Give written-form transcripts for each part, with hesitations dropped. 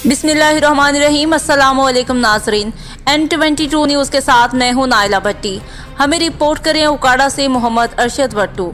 बिस्मिल्लाहिर्रहमानिर्रहीम। अस्सलामुअलैकुम नाज़रीन, N22 न्यूज़ के साथ मैं हूं नाइला भट्टी। हमें रिपोर्ट करें उकाड़ा से मोहम्मद अरशद भट्टू।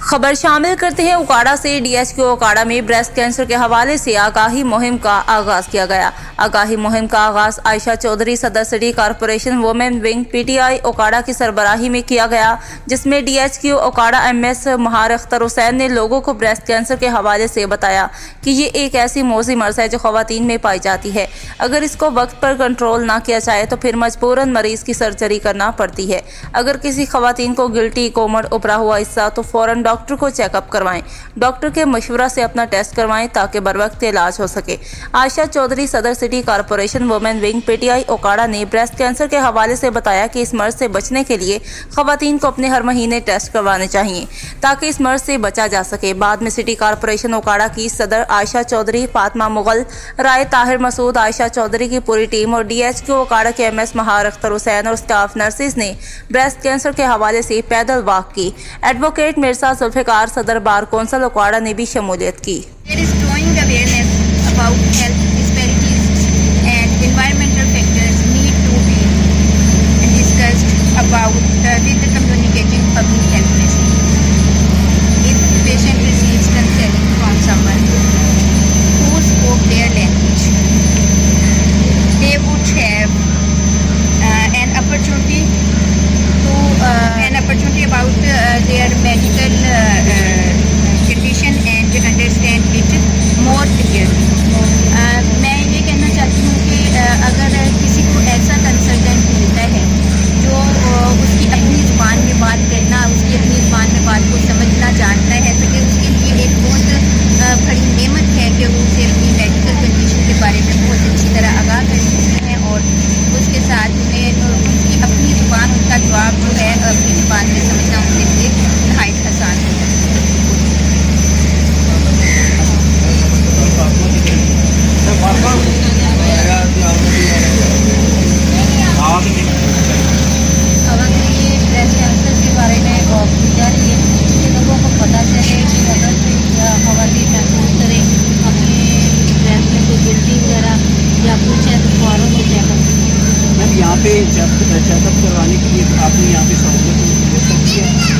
खबर शामिल करते हैं उकाड़ा से। DHQ उकाड़ा में ब्रेस्ट कैंसर के हवाले से आगाही मुहिम का आगाज किया गया। आगाही मुहिम का आगाज आयशा चौधरी सदर city corporation women wing PTI उकाड़ा की सरबराही में किया गया, जिसमें DHQ उकाड़ा MS महार अख्तर हुसैन ने लोगों को ब्रेस्ट कैंसर के हवाले से बताया कि ये एक ऐसी मौजी मर्ज है जो खवातीन में पाई जाती है। अगर इसको वक्त पर कंट्रोल ना किया जाए तो फिर मजबूरन मरीज की सर्जरी करना पड़ती है। अगर किसी खवातीन को गिल्टी, कोमर, उभरा हुआ हिस्सा तो फौरन डॉक्टर को चेकअप करवाएं। डॉक्टर के मशवरा से अपना टेस्ट करवाएं ताकि बरवक्त इलाज हो सके। आयशा चौधरी सदर city corporation women wing PTI उकाड़ा ने ब्रेस्ट कैंसर के हवाले से बताया कि इस मर्ज से बचने के लिए खवातीन को अपने हर महीने टेस्ट करवाने चाहिए ताकि इस मर्ज से बचा जा सके। बाद में सिटी कॉरपोरेशन उकाड़ा की सदर आयशा चौधरी, फातिमा मुगल, राय ताहिर मसूद, आयशा चौधरी की पूरी टीम और DHQ उकाड़ा के MS महार अख्तर हुसैन और स्टाफ नर्सिस ने ब्रेस्ट कैंसर के हवाले से पैदल वॉक की। एडवोकेट मिर्जा जुल्फिकार सदर बार कौंसिल उकाड़ा ने भी शमूलियत की। Opportunity about their medical condition and understand it more clearly. मैं ये कहना चाहती हूँ कि अगर किसी को ऐसा कंसल्टेंट मिलता है जो उसकी अपनी ज़ुबान में बात करना, उसकी अपनी ज़ुबान में बात को समझना जानता है, तो उसके लिए एक बहुत बड़ी नेमत है कि वो उसे अपनी मेडिकल कंडीशन के बारे में बहुत अच्छी तरह आगाह कर सकते हैं और उसके साथ उन्हें उनकी अपनी ज़ुबान, उनका जवाब जो है अपनी ज़ुबान में समझना उनके लिए नहायत आसान है। अगर ये ब्रेस्ट कैंसर के बारे में जानिए कि लोगों को पता चले कि अगर खवातीन महसूस करें अपने ब्रेस्ट में कोई गिल्टी वगैरह या कुछ है तो फौरन वो चेकअप। मैम यहाँ पे चेकअप करवाने के लिए आपने यहाँ पे सहूलियत दे सकती है?